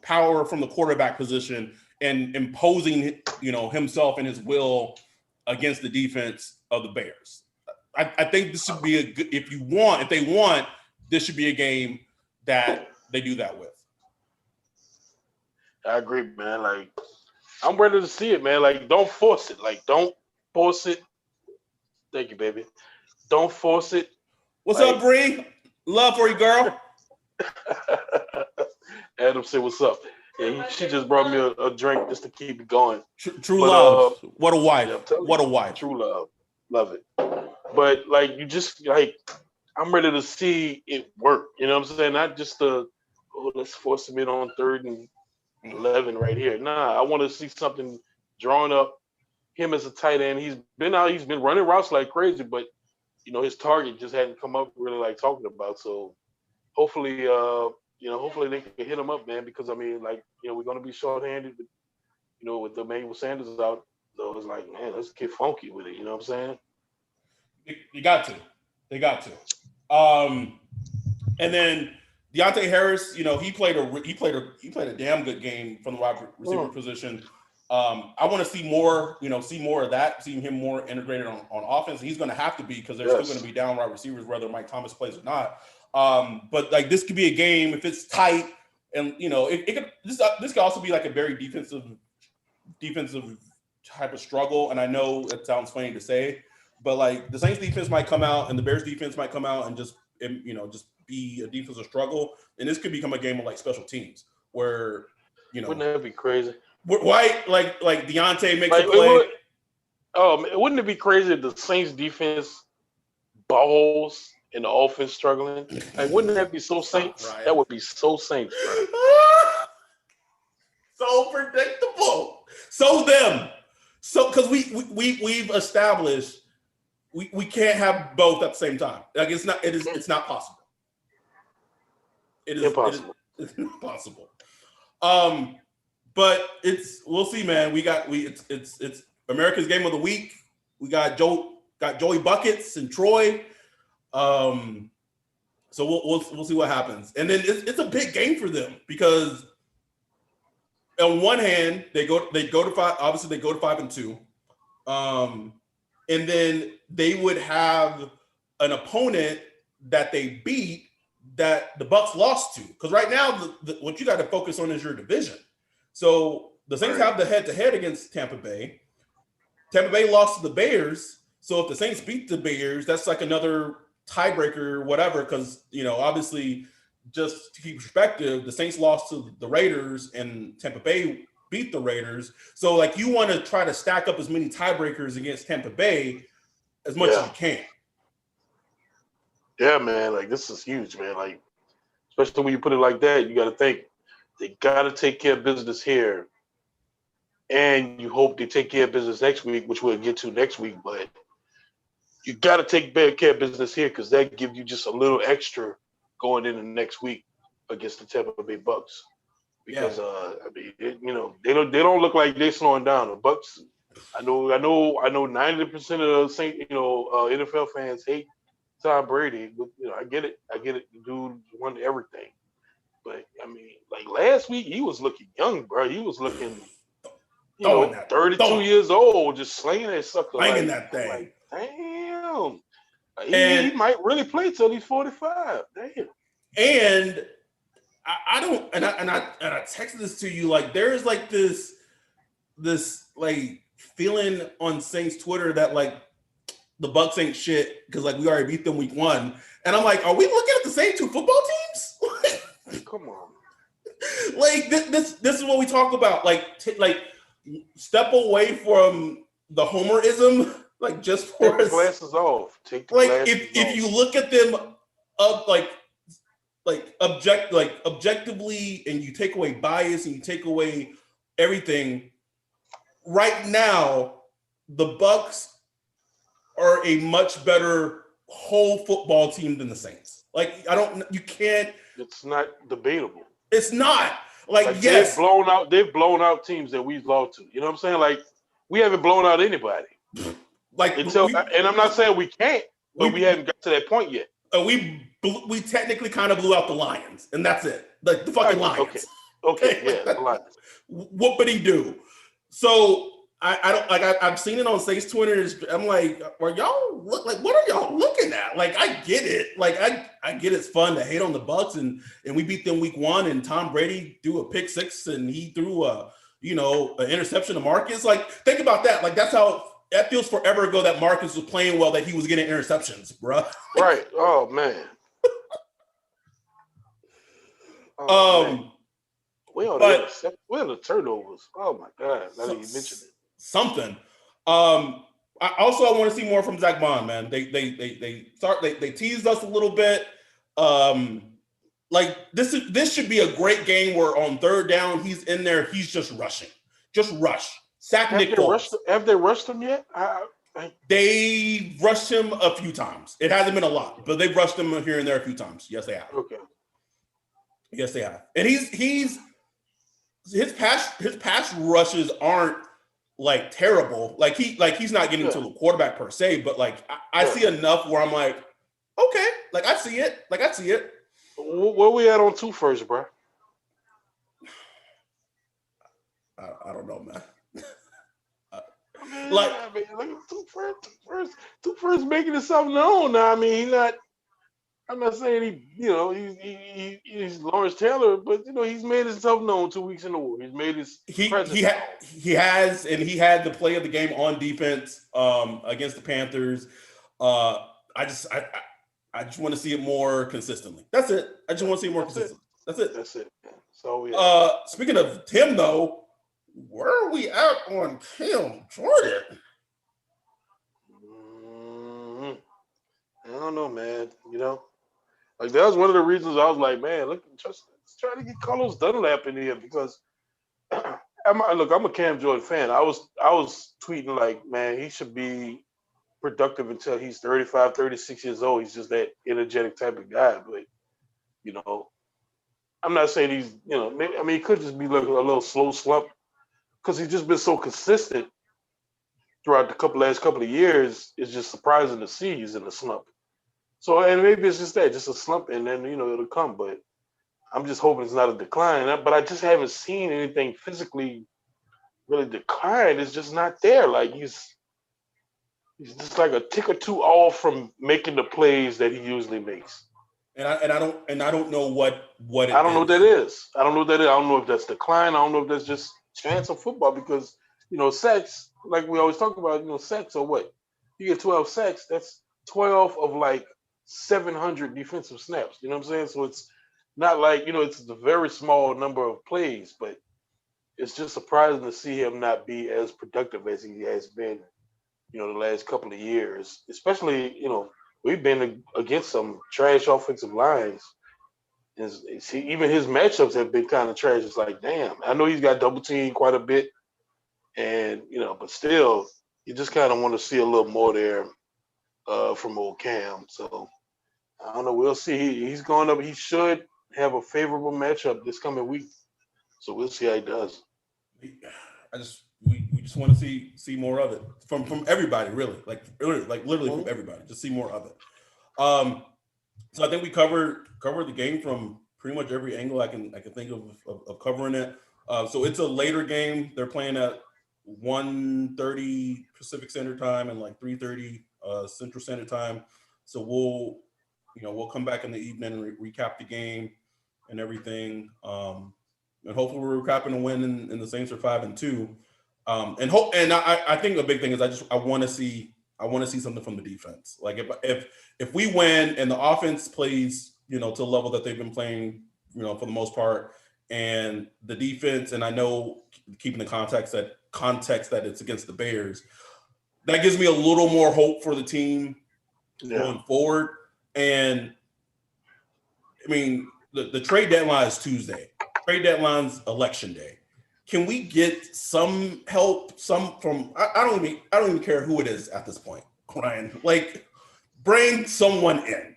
[SPEAKER 3] power from the quarterback position and imposing himself and his will against the defense of the Bears. I think this should be a good, if they want, this should be a game that they do that with.
[SPEAKER 4] I agree, man. Like I'm ready to see it, man. Like don't force it. Like don't force it. Thank you, baby. Don't force it.
[SPEAKER 3] What's up, Bree? Love for you, girl.
[SPEAKER 4] Adam said, "What's up?" Yeah, she just brought me a drink just to keep it going.
[SPEAKER 3] True love. What a wife.
[SPEAKER 4] Yeah,
[SPEAKER 3] what a wife.
[SPEAKER 4] True love. Love it. But like you just like I'm ready to see it work. You know what I'm saying? Not just let's force him in on 3rd and 11 right here. Nah, I want to see something drawn up. Him as a tight end. He's been running routes like crazy, but his target just hadn't come up really like talking about. So hopefully hopefully they can hit him up, man, because I mean, like, we're gonna be shorthanded, with Emmanuel Sanders out. So it's like, man, let's get funky with it. You know what I'm saying?
[SPEAKER 3] You got to. They got to. And then Deontay Harris, he played a damn good game from the wide receiver position. I want to see more of that, seeing him more integrated on offense. He's going to have to be, because they're still going to be down wide receivers, whether Mike Thomas plays or not. But like this could be a game if it's tight, and this could also be like a very defensive type of struggle. And I know it sounds funny to say, but like the Saints defense might come out and the Bears defense might come out and just be a defensive struggle. And this could become a game of like special teams where
[SPEAKER 4] wouldn't that be crazy?
[SPEAKER 3] Why like Deontay makes a play?
[SPEAKER 4] Wouldn't it be crazy if the Saints defense balls and the offense struggling? Like, wouldn't that be so Saints?
[SPEAKER 3] Right.
[SPEAKER 4] That would be so Saints, bro.
[SPEAKER 3] So predictable. So them. So because we've established we can't have both at the same time. Like it's not possible. It is impossible. It's impossible. But we'll see, man. It's America's Game of the Week. We got Joey Buckets and Troy. So we'll see what happens. And then it's a big game for them because on one hand they go to 5. Obviously, they go to 5-2, and then they would have an opponent that they beat that the Bucs lost to. Because right now, what you got to focus on is your division. So the Saints have the head-to-head against Tampa Bay. Tampa Bay lost to the Bears. So if the Saints beat the Bears, that's like another tiebreaker or whatever. Because, obviously, just to keep perspective, the Saints lost to the Raiders and Tampa Bay beat the Raiders. So, like, you want to try to stack up as many tiebreakers against Tampa Bay as much as you can.
[SPEAKER 4] Yeah, man. Like, this is huge, man. Like, especially when you put it like that, you got to think they got to take care of business here. And you hope they take care of business next week, which we'll get to next week. But you got to take care of business here because that gives you just a little extra going into next week against the Tampa Bay Bucs. Because they don't look like they're slowing down. The Bucs, I know 90% of the NFL fans hate Tom Brady. But, I get it. The dude won everything. But I mean, like last week, he was looking young, bro. He was looking, 32 years old, just slinging that sucker.
[SPEAKER 3] Slinging that thing.
[SPEAKER 4] Like, damn. He might really play till he's 45. Damn.
[SPEAKER 3] And I don't, and I texted this to you. Like, there is like this like feeling on Saints Twitter that like the Bucs ain't shit because like we already beat them week 1, and I'm like, are we looking at the same two football teams?
[SPEAKER 4] Come on.
[SPEAKER 3] Like this is what we talk about. Like step away from the homerism. Like just for
[SPEAKER 4] take the glasses off. Take the
[SPEAKER 3] like
[SPEAKER 4] glasses
[SPEAKER 3] if you look at them up like objectively, and you take away bias and you take away everything. Right now, the Bucs are a much better whole football team than the Saints. Like you can't. It's
[SPEAKER 4] not debatable.
[SPEAKER 3] It's not like yes,
[SPEAKER 4] they've blown out teams that we've lost to. You know what I'm saying? Like we haven't blown out anybody.
[SPEAKER 3] Like
[SPEAKER 4] and I'm not saying we can't, but we haven't got to that point yet.
[SPEAKER 3] We technically kind of blew out the Lions, and that's it. Like the fucking Lions.
[SPEAKER 4] Okay, yeah, the Lions.
[SPEAKER 3] What would he do? So I don't like. I've seen it on Saints Twitter. I'm like, what are y'all looking at? Like, I get it. Like, I get it's fun to hate on the Bucs, and we beat them week 1, and Tom Brady threw a pick 6, and he threw an interception to Marcus. Like, think about that. Like, that's how. That feels forever ago that Marcus was playing well, that he was getting interceptions, bro.
[SPEAKER 4] Right. Oh man.
[SPEAKER 3] Man.
[SPEAKER 4] Where are the turnovers? Oh my God! Now that you mentioned it.
[SPEAKER 3] Something. I want to see more from Zach Bond, man. They teased us a little bit. Like this should be a great game where on third down he's in there, he's just rushing, just rush. Sack Nick Foles.
[SPEAKER 4] Have they rushed him yet?
[SPEAKER 3] They rushed him a few times. It hasn't been a lot, but they've rushed him here and there a few times. Yes, they have.
[SPEAKER 4] Okay.
[SPEAKER 3] Yes, they have. And his pass rushes aren't like terrible. Like he's not getting to the quarterback per se, but like I see enough where I'm like, okay, like I see it.
[SPEAKER 4] Where we at on 2 first, bro?
[SPEAKER 3] I don't know, man.
[SPEAKER 4] Two first making himself known. Now, I mean, I'm not saying he's Lawrence Taylor, but he's made himself known 2 weeks in a row. He's made his presence.
[SPEAKER 3] He has, and he had the play of the game on defense against the Panthers. I just want to see it more consistently. That's it. I just want to see it more consistently. That's it. So speaking of Tim, though. Where are we at on Cam Jordan?
[SPEAKER 4] I don't know, man. Like that was one of the reasons I was like, man, let's try to get Carlos Dunlap in here because I'm a Cam Jordan fan. I was tweeting like, man, he should be productive until he's 35, 36 years old. He's just that energetic type of guy. But I'm not saying he's he could just be like a little slow slump. Because he's just been so consistent throughout the last couple of years, it's just surprising to see he's in a slump. So, and maybe it's just that, just a slump, and then it'll come. But I'm just hoping it's not a decline. But I just haven't seen anything physically really decline. It's just not there. Like he's just like a tick or two off from making the plays that he usually makes.
[SPEAKER 3] And I don't know what it
[SPEAKER 4] I don't know what
[SPEAKER 3] is.
[SPEAKER 4] that is. I don't know what that is. I don't know if that's decline. I don't know if that's just chance of football because sacks, like we always talk about, sacks or what? You get 12 sacks, that's 12 of like 700 defensive snaps. You know what I'm saying? So it's not like, it's a very small number of plays, but it's just surprising to see him not be as productive as he has been, the last couple of years. Especially, we've been against some trash offensive lines. Even his matchups have been kind of trash. It's like, damn, I know he's got double teamed quite a bit, and but still, you just kind of want to see a little more there from old Cam. So I don't know. We'll see. He's going up. He should have a favorable matchup this coming week. So we'll see how he does.
[SPEAKER 3] We just want to see more of it from everybody, really, like literally from everybody. Just see more of it. So I think we covered the game from pretty much every angle I can think of covering it. So it's a later game. They're playing at 1:30 Pacific Standard Time and like 3:30 Central Standard Time. So we'll come back in the evening and recap the game and everything. And hopefully we're recapping a win and the Saints are 5-2. And I think a big thing is I want to see something from the defense. Like if we win and the offense plays, to the level that they've been playing, for the most part, and the defense, and I know keeping the context that it's against the Bears, that gives me a little more hope for the team going forward. And I mean, the trade deadline is Tuesday. Trade deadline's election day. Can we get some help? I don't even care who it is at this point, Ryan. Like, bring someone in.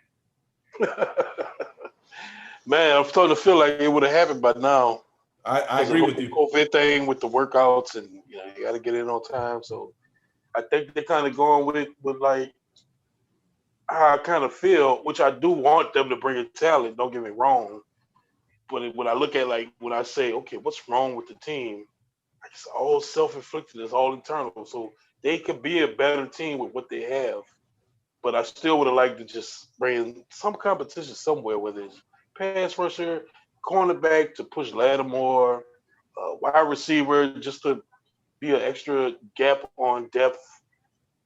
[SPEAKER 4] Man, I'm starting to feel like it would have happened by now.
[SPEAKER 3] I agree with you.
[SPEAKER 4] COVID thing with the workouts, and you got to get in on time. So I think they're kind of going with like how I kind of feel, which I do want them to bring in talent. Don't get me wrong. But when I look at when I say, okay, what's wrong with the team? It's all self-inflicted. It's all internal. So they could be a better team with what they have. But I still would have liked to just bring in some competition somewhere, whether it's pass rusher, cornerback to push Lattimore, wide receiver just to be an extra gap on depth,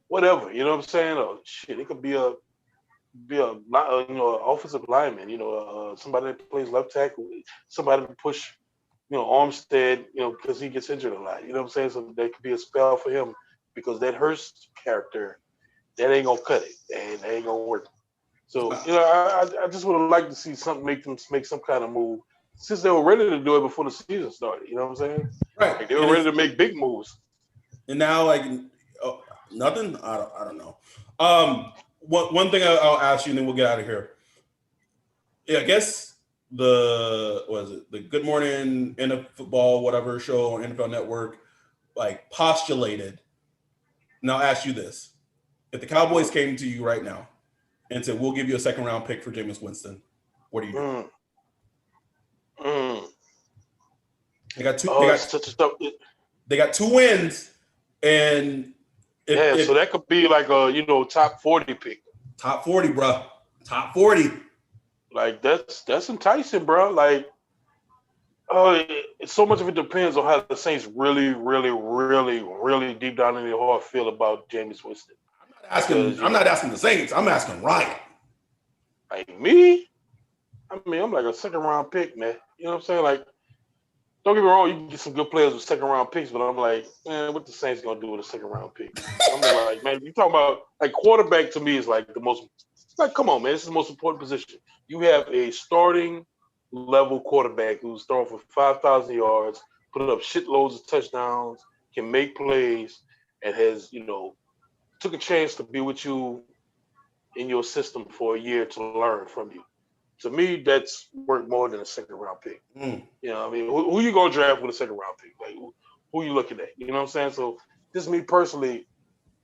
[SPEAKER 4] whatever. You know what I'm saying? Or shit, it could be a offensive lineman, somebody that plays left tackle, somebody to push, Armstead, because he gets injured a lot. You know what I'm saying? So that could be a spell for him because that Hurst character, that ain't gonna cut it, and that ain't gonna work. So I just would have liked to see something make some kind of move since they were ready to do it before the season started. You know what I'm saying?
[SPEAKER 3] Right.
[SPEAKER 4] Like they were ready to make big moves.
[SPEAKER 3] And now, nothing. I don't know. One thing I'll ask you, and then we'll get out of here. Yeah, I guess the Good Morning NFL Football whatever show on NFL Network postulated. Now I'll ask you this: if the Cowboys came to you right now and said, "We'll give you a second round pick for Jameis Winston," what do you do? They got two. They got 2 wins, and.
[SPEAKER 4] So that could be like a top 40 pick.
[SPEAKER 3] Top 40, bro. Top 40.
[SPEAKER 4] Like that's enticing, bro. Like, so much of it depends on how the Saints really, really, really, really deep down in their heart feel about Jameis Winston.
[SPEAKER 3] I'm not asking the Saints. I'm asking Ryan.
[SPEAKER 4] Like me? I mean, I'm like a second round pick, man. You know what I'm saying? Like, don't get me wrong, you can get some good players with second round picks, but I'm like, man, what the Saints gonna do with a second round pick? I'm like, man, you talking about quarterback to me is the most. Come on, man, this is the most important position. You have a starting level quarterback who's throwing for 5,000 yards, putting up shitloads of touchdowns, can make plays, and has took a chance to be with you in your system for a year to learn from you. To me, that's worth more than a second round pick. You know what I mean? Who you gonna draft with a second round pick? Like, who you looking at? You know what I'm saying? So, just me personally,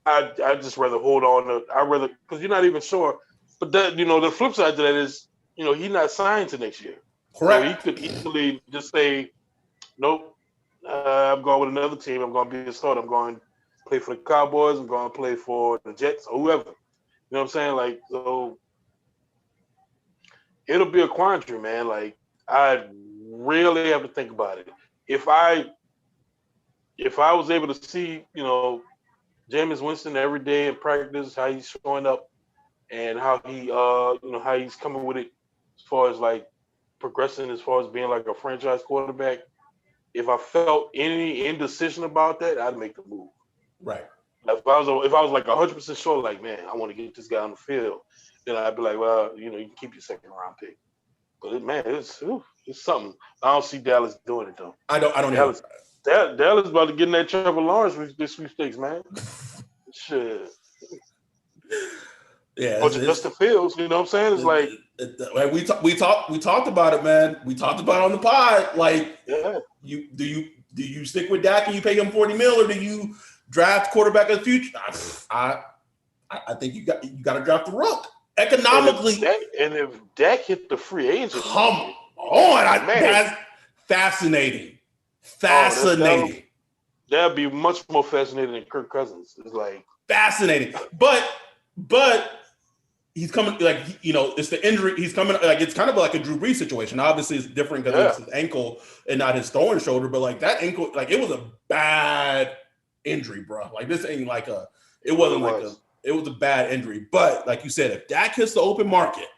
[SPEAKER 4] I just rather hold on to. Because you're not even sure But that, the flip side to that is, he's not signed to next year.
[SPEAKER 3] Correct.
[SPEAKER 4] So he could easily just say, nope, I'm going with another team. I'm going to be a starter. I'm going to play for the Cowboys. I'm going to play for the Jets or whoever. You know what I'm saying? Like, so it'll be a quandary, man. Like, I really have to think about it. If I was able to see, Jameis Winston every day in practice, how he's showing up and how how he's coming with it as far as like progressing as far as being like a franchise quarterback. If I felt any indecision about that, I'd make the move.
[SPEAKER 3] Right.
[SPEAKER 4] If I was like 100% sure, like, man, I want to get this guy on the field, then I'd be like, well, you can keep your second round pick. But it's something. I don't see Dallas doing it though.
[SPEAKER 3] I don't
[SPEAKER 4] Dallas about to get in that Trevor Lawrence this sweepstakes, man. Shit.
[SPEAKER 3] Yeah.
[SPEAKER 4] Or Justin Fields, you know what I'm saying? It's like
[SPEAKER 3] we talked about it, man. We talked about it on the pod. Like,
[SPEAKER 4] yeah.
[SPEAKER 3] Do you stick with Dak and you pay him $40 million, or do you draft quarterback of the future? I think you got to draft the rook economically.
[SPEAKER 4] And if Dak hit the free agent,
[SPEAKER 3] come on, that's fascinating. Fascinating.
[SPEAKER 4] That'd be much more fascinating than Kirk Cousins. It's like
[SPEAKER 3] fascinating, but he's coming like it's the injury. He's coming like it's kind of like a Drew Brees situation. Obviously, it's different because it's his ankle and not his throwing shoulder. But like that ankle, like it was a bad injury, bro. Like this ain't like it was a bad injury. But like you said, if Dak hits the open market,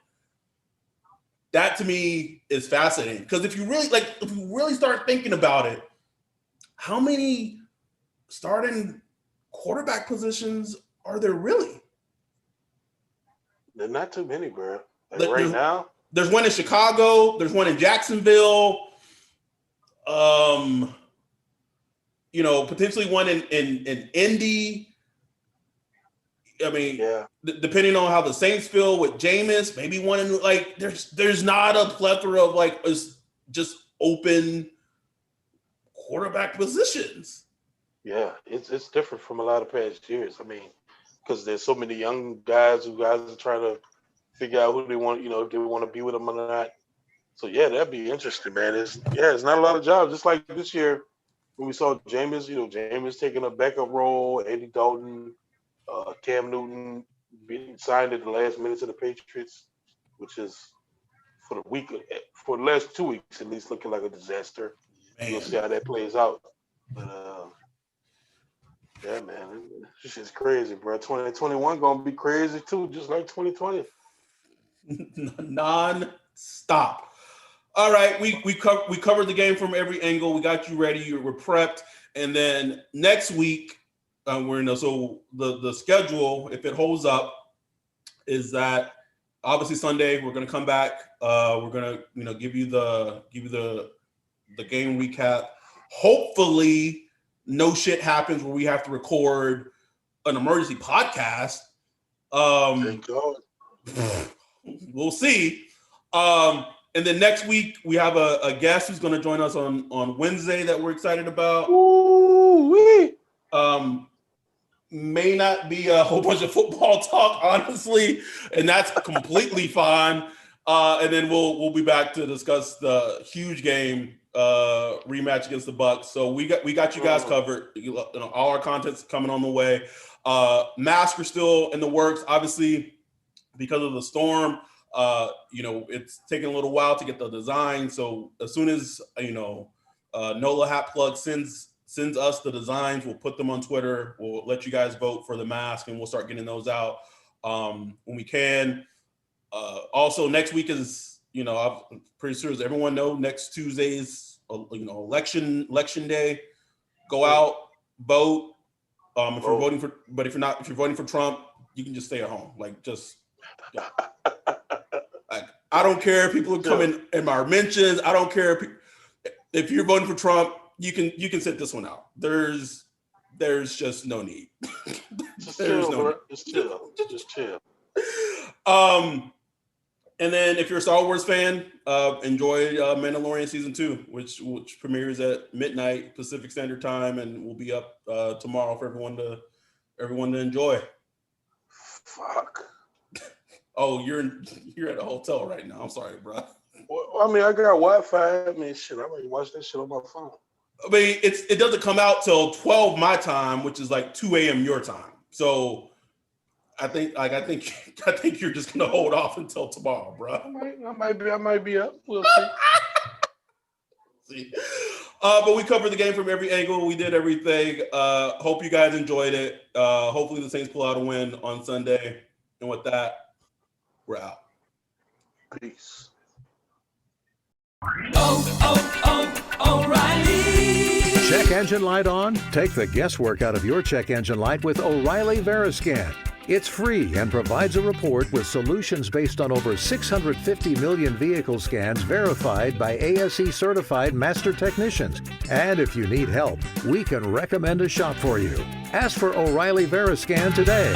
[SPEAKER 3] that to me is fascinating. Because if you really start thinking about it, how many starting quarterback positions are there really?
[SPEAKER 4] There's not too many, bro. Like now,
[SPEAKER 3] there's one in Chicago. There's one in Jacksonville. Potentially one in Indy. I mean, depending on how the Saints feel with Jameis, maybe one in like there's not a plethora of like just open quarterback positions. Yeah,
[SPEAKER 4] it's different from a lot of past years. I mean, because there's so many young guys are trying to figure out who they want, if they want to be with them or not. So yeah, that'd be interesting, man. It's not a lot of jobs. Just like this year when we saw Jameis, Jameis taking a backup role, Andy Dalton, Cam Newton being signed at the last minute to the Patriots, which is for the last 2 weeks at least looking like a disaster. Man. We'll see how that plays out. But yeah, man, this is crazy, bro. 2021 gonna be crazy too, just like 2020.
[SPEAKER 3] Non-stop. All right, we covered the game from every angle. We got you ready. We're prepped, and then next week so the schedule, if it holds up, is that obviously Sunday we're gonna come back. We're gonna give you the game recap. Hopefully, no shit happens where we have to record an emergency podcast.
[SPEAKER 4] Thank God.
[SPEAKER 3] We'll see. And then next week we have a guest who's going to join us on Wednesday that we're excited about.
[SPEAKER 4] Ooh-wee.
[SPEAKER 3] May not be a whole bunch of football talk, honestly, and that's completely fine. And then we'll be back to discuss the huge game rematch against the Bucs. So we got you guys covered. All our content's coming on the way. Masks are still in the works, obviously, because of the storm. It's taking a little while to get the design. So as soon as NOLA Hat Plug sends us the designs, we'll put them on Twitter. We'll let you guys vote for the mask, and we'll start getting those out when we can. Also, next week is, I'm pretty sure as everyone knows, next Tuesday is election day. Go out, vote. If you're voting for, but if you're voting for Trump, you can just stay at home. I don't care if people are coming in my mentions. I don't care if you're voting for Trump. You can sit this one out. There's just no need.
[SPEAKER 4] Just chill. Just chill.
[SPEAKER 3] And then if you're a Star Wars fan, enjoy Mandalorian season 2, which premieres at midnight Pacific Standard Time, and will be up tomorrow for everyone to enjoy.
[SPEAKER 4] Fuck.
[SPEAKER 3] Oh, you're at a hotel right now. I'm sorry, bro.
[SPEAKER 4] Well, I mean, I got Wi-Fi. I mean, shit, I might watch that shit on my phone.
[SPEAKER 3] I mean, it doesn't come out till 12 my time, which is like 2 a.m. your time. So I think you're just gonna hold off until tomorrow, bro.
[SPEAKER 4] I might be up. We'll see.
[SPEAKER 3] See. But we covered the game from every angle. We did everything. Hope you guys enjoyed it. Hopefully the Saints pull out a win on Sunday. And with that, we're out.
[SPEAKER 4] Peace.
[SPEAKER 2] O'Reilly.
[SPEAKER 1] Check engine light on? Take the guesswork out of your check engine light with O'Reilly Veriscan. It's free and provides a report with solutions based on over 650 million vehicle scans verified by ASE certified master technicians. And if you need help, we can recommend a shop for you. Ask for O'Reilly Veriscan today.